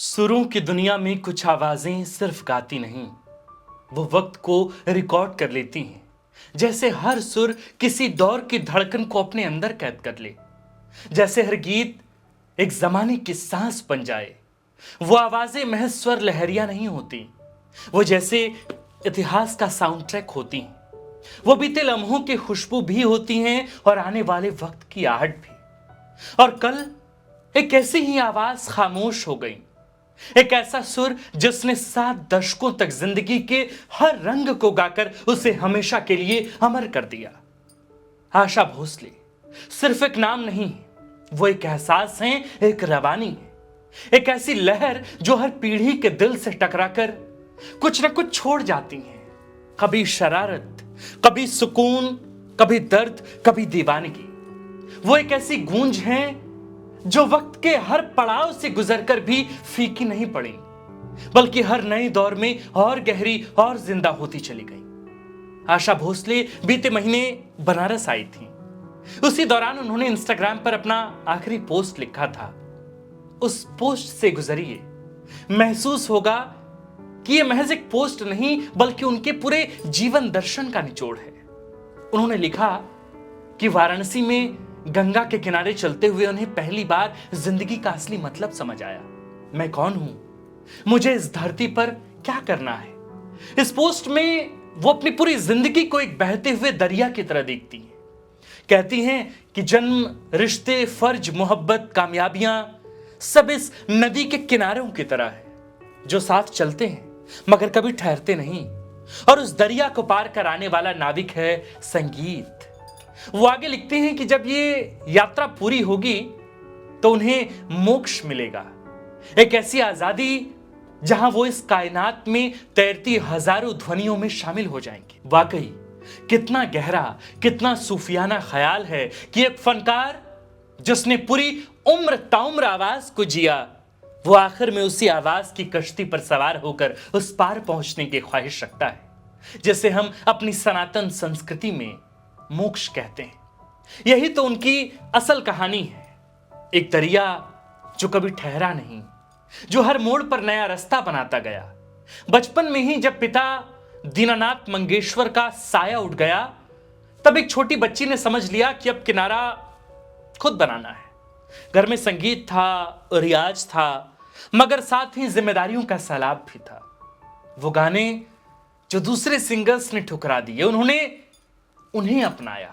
सुरों की दुनिया में कुछ आवाजें सिर्फ गाती नहीं, वो वक्त को रिकॉर्ड कर लेती हैं। जैसे हर सुर किसी दौर की धड़कन को अपने अंदर कैद कर ले, जैसे हर गीत एक जमाने की सांस बन जाए। वो आवाजें महज स्वर लहरियां नहीं होती, वो जैसे इतिहास का साउंड ट्रैक होती हैं। वो बीते लम्हों की खुशबू भी होती हैं और आने वाले वक्त की आहट भी। और कल एक ऐसी ही आवाज खामोश हो गई, एक ऐसा सुर जिसने 7 दशकों तक जिंदगी के हर रंग को गाकर उसे हमेशा के लिए अमर कर दिया। आशा भोसले सिर्फ एक नाम नहीं है, वो एक एहसास है, एक रवानी है, एक ऐसी लहर जो हर पीढ़ी के दिल से टकराकर कुछ न कुछ छोड़ जाती है। कभी शरारत, कभी सुकून, कभी दर्द, कभी दीवानगी। वो एक ऐसी गूंज है जो वक्त के हर पड़ाव से गुजरकर भी फीकी नहीं पड़ी, बल्कि हर नए दौर में और गहरी और जिंदा होती चली गई। आशा भोसले बीते महीने बनारस आई थी। उसी दौरान उन्होंने इंस्टाग्राम पर अपना आखिरी पोस्ट लिखा था। उस पोस्ट से गुजरिए, महसूस होगा कि यह महज एक पोस्ट नहीं बल्कि उनके पूरे जीवन दर्शन का निचोड़ है। उन्होंने लिखा कि वाराणसी में गंगा के किनारे चलते हुए उन्हें पहली बार जिंदगी का असली मतलब समझ आया। मैं कौन हूं, मुझे इस धरती पर क्या करना है। इस पोस्ट में वो अपनी पूरी जिंदगी को एक बहते हुए दरिया की तरह देखती हैं। कहती हैं कि जन्म, रिश्ते, फर्ज, मोहब्बत, कामयाबियां सब इस नदी के किनारों की तरह है जो साथ चलते हैं मगर कभी ठहरते नहीं। और उस दरिया को पार कर आने वाला नाविक है संगीत। वो आगे लिखते हैं कि जब ये यात्रा पूरी होगी तो उन्हें मोक्ष मिलेगा, एक ऐसी आजादी जहां वो इस कायनात में तैरती हजारों ध्वनियों में शामिल हो जाएंगे। वाकई कितना गहरा, कितना सूफियाना ख्याल है कि एक फनकार जिसने पूरी उम्र ताउम्र आवाज को जिया, वो आखिर में उसी आवाज की कश्ती पर सवार होकर उस पार पहुंचने की ख्वाहिश रखता है, जिसे हम अपनी सनातन संस्कृति में मोक्ष कहते हैं। यही तो उनकी असल कहानी है। एक दरिया जो कभी ठहरा नहीं, जो हर मोड़ पर नया रास्ता बनाता गया। बचपन में ही जब पिता दीनानाथ मंगेशकर का साया उठ गया, तब एक छोटी बच्ची ने समझ लिया कि अब किनारा खुद बनाना है। घर में संगीत था, रियाज था, मगर साथ ही जिम्मेदारियों का सैलाब भी था। वो गाने जो दूसरे सिंगर्स ने ठुकरा दिए, उन्हें अपनाया।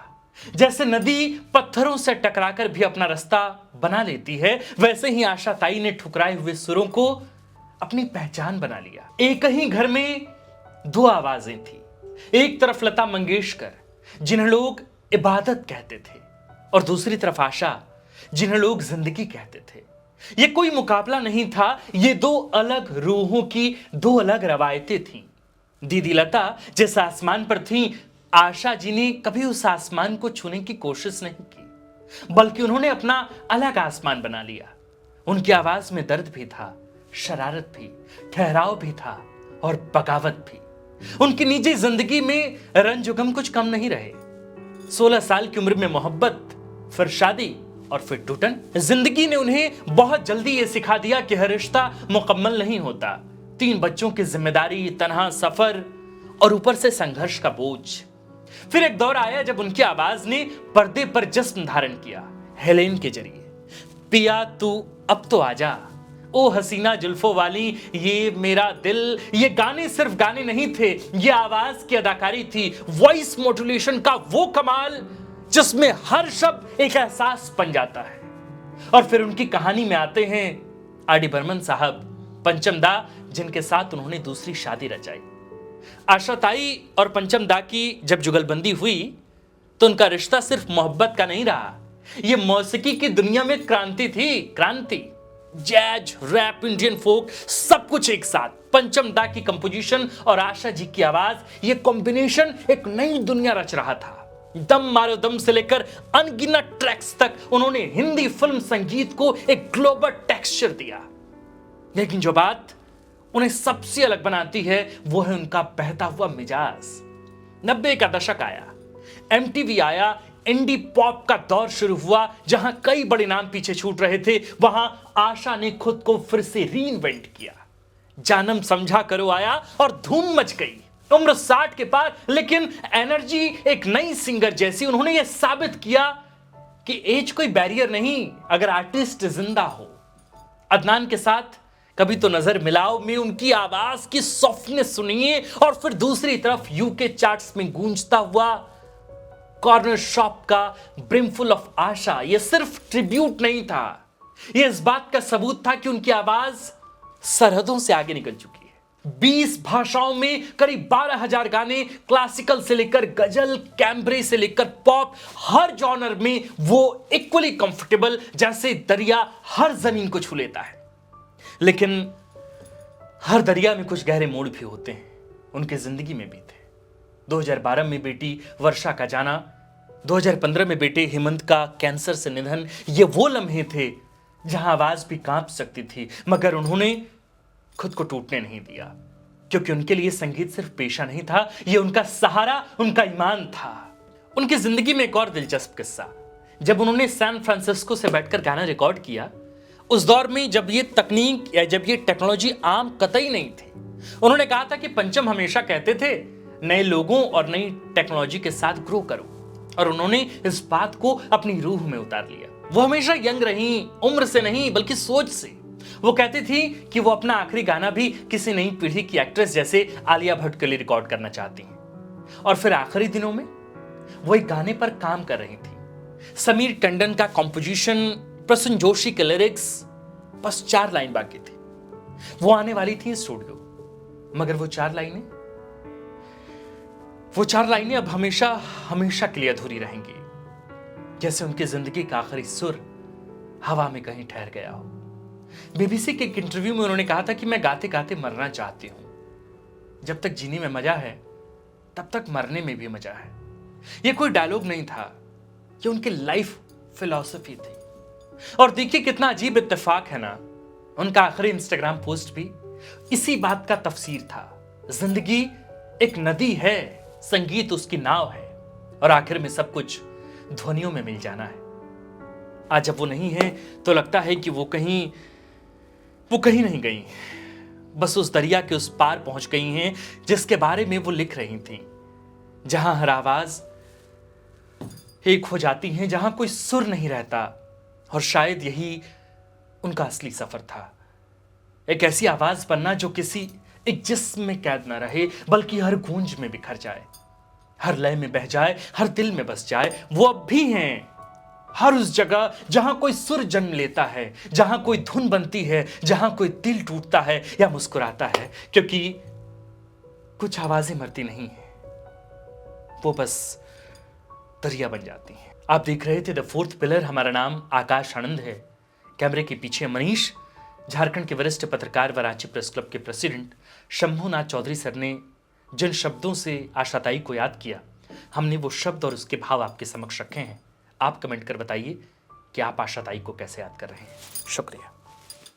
जैसे नदी पत्थरों से टकराकर भी अपना रास्ता बना लेती है, वैसे ही आशा ताई ने ठुकराए हुए सुरों को अपनी पहचान बना लिया। एक ही घर में 2 आवाजें थी। एक तरफ लता मंगेशकर जिन्हें लोग इबादत कहते थे, और दूसरी तरफ आशा जिन्हें लोग जिंदगी कहते थे। ये कोई मुकाबला नहीं था, ये 2 अलग रूहों की 2 अलग रवायतें थीं। दीदी लता जिस आसमान पर थीं, आशा जी ने कभी उस आसमान को छूने की कोशिश नहीं की, बल्कि उन्होंने अपना अलग आसमान बना लिया। उनकी आवाज में दर्द भी था, शरारत भी, ठहराव भी था और बगावत भी। उनकी निजी जिंदगी में रंज गम कुछ कम नहीं रहे। 16 साल की उम्र में मोहब्बत, फिर शादी और फिर टूटन। जिंदगी ने उन्हें बहुत जल्दी यह सिखा दिया कि हर रिश्ता मुकम्मल नहीं होता। 3 बच्चों की जिम्मेदारी, तन्हा सफर और ऊपर से संघर्ष का बोझ। फिर एक दौर आया जब उनकी आवाज ने पर्दे पर जिस्म धारण किया, हेलेन के जरिए। पिया तू अब तो आजा, ओ हसीना जुल्फों वाली, ये मेरा दिल। ये गाने सिर्फ गाने नहीं थे, ये आवाज की अदाकारी थी, वॉइस मॉड्यूलेशन का वो कमाल जिसमें हर शब्द एक एहसास बन जाता है। और फिर उनकी कहानी में आते हैं आर डी बर्मन साहब, पंचम दा, जिनके साथ उन्होंने दूसरी शादी रचाई। आशा ताई और पंचम दा की जब जुगलबंदी हुई तो उनका रिश्ता सिर्फ मोहब्बत का नहीं रहा, यह मौसीकी की दुनिया में क्रांति थी। क्रांति, जैज, रैप, इंडियन फोक, सब कुछ एक साथ। पंचम दा की कंपोजिशन और आशा जी की आवाज, यह कॉम्बिनेशन एक नई दुनिया रच रहा था। दम मारो दम से लेकर अनगिनत ट्रैक्स तक उन्होंने हिंदी फिल्म संगीत को एक ग्लोबल टेक्सचर दिया। लेकिन जो बात उन्हें सबसे अलग बनाती है वो है उनका बहता हुआ मिजाज। 90 का दशक आया, MTV आया, इंडी पॉप का दौर शुरू हुआ, जहां कई बड़े नाम पीछे छूट रहे थे, वहां आशा ने खुद को फिर से रीइन्वेंट किया। जानम समझा करो आया और धूम मच गई। उम्र 60 के पार, लेकिन एनर्जी एक नई सिंगर जैसी। उन्होंने यह साबित किया कि एज कोई बैरियर नहीं अगर आर्टिस्ट जिंदा हो। अदनान के साथ कभी तो नजर मिलाओ में उनकी आवाज की सॉफ्टनेस सुनिए, और फिर दूसरी तरफ यूके चार्ट्स में गूंजता हुआ कॉर्नर शॉप का ब्रिमफुल ऑफ आशा। यह सिर्फ ट्रिब्यूट नहीं था, यह इस बात का सबूत था कि उनकी आवाज सरहदों से आगे निकल चुकी है। 20 भाषाओं में करीब 12,000 गाने, क्लासिकल से लेकर गजल, कैम्ब्रे से लेकर पॉप, हर जॉनर में वो इक्वली कंफर्टेबल, जैसे दरिया हर जमीन को छू लेता है। लेकिन हर दरिया में कुछ गहरे मोड़ भी होते हैं, उनके जिंदगी में भी थे। 2012 में बेटी वर्षा का जाना, 2015 में बेटे हेमंत का कैंसर से निधन, ये वो लम्हे थे जहां आवाज भी कांप सकती थी, मगर उन्होंने खुद को टूटने नहीं दिया, क्योंकि उनके लिए संगीत सिर्फ पेशा नहीं था, ये उनका सहारा, उनका ईमान था। उनकी जिंदगी में एक और दिलचस्प किस्सा, जब उन्होंने सैन फ्रांसिस्को से बैठकर गाना रिकॉर्ड किया, उस दौर में जब ये तकनीक या जब ये टेक्नोलॉजी आम कतई नहीं थी, उन्होंने कहा था कि पंचम हमेशा कहते थे नए लोगों और नई टेक्नोलॉजी के साथ ग्रो करो, और उन्होंने इस बात को अपनी रूह में उतार लिया। वो हमेशा यंग रही, उम्र से नहीं बल्कि सोच से। वो कहती थी कि वो अपना आखिरी गाना भी किसी नई पीढ़ी की एक्ट्रेस जैसे आलिया भट्ट के लिए रिकॉर्ड करना चाहती हैं। और फिर आखिरी दिनों में वो एक गाने पर काम कर रही थी। समीर टंडन का कॉम्पोजिशन, प्रसून जोशी के लिरिक्स, बस 4 लाइन बाकी थी। वो आने वाली थी स्टूडियो, मगर वो 4 लाइनें अब हमेशा हमेशा के लिए अधूरी रहेंगी, जैसे उनकी जिंदगी का आखिरी सुर हवा में कहीं ठहर गया हो। बीबीसी के एक इंटरव्यू में उन्होंने कहा था कि मैं गाते गाते मरना चाहती हूं। जब तक जीने में मजा है, तब तक मरने में भी मजा है। यह कोई डायलॉग नहीं था, यह उनकी लाइफ फिलॉसफी थी। और देखिए कितना अजीब इत्तेफाक है ना, उनका आखिरी इंस्टाग्राम पोस्ट भी इसी बात का तफसीर था। जिंदगी एक नदी है, संगीत उसकी नाव है, और आखिर में सब कुछ ध्वनियों में मिल जाना है। आज जब वो नहीं है तो लगता है कि वो कहीं नहीं गई, बस उस दरिया के उस पार पहुंच गई हैं जिसके बारे में वो लिख रही थी, जहां हर आवाज एक हो जाती है, जहां कोई सुर नहीं रहता। और शायद यही उनका असली सफर था, एक ऐसी आवाज बनना जो किसी एक जिस्म में कैद ना रहे, बल्कि हर गूंज में बिखर जाए, हर लय में बह जाए, हर दिल में बस जाए। वो अब भी हैं, हर उस जगह जहां कोई सुर जन्म लेता है, जहां कोई धुन बनती है, जहां कोई दिल टूटता है या मुस्कुराता है, क्योंकि कुछ आवाजें मरती नहीं है, वो बस दरिया बन जाती हैं। आप देख रहे थे द फोर्थ पिलर। हमारा नाम आकाश आनंद है। कैमरे के पीछे मनीष, झारखंड के वरिष्ठ पत्रकार व रांची प्रेस क्लब के प्रेसिडेंट शंभुनाथ चौधरी सर ने जिन शब्दों से आशाताई को याद किया, हमने वो शब्द और उसके भाव आपके समक्ष रखे हैं। आप कमेंट कर बताइए कि आप आशाताई को कैसे याद कर रहे हैं। शुक्रिया।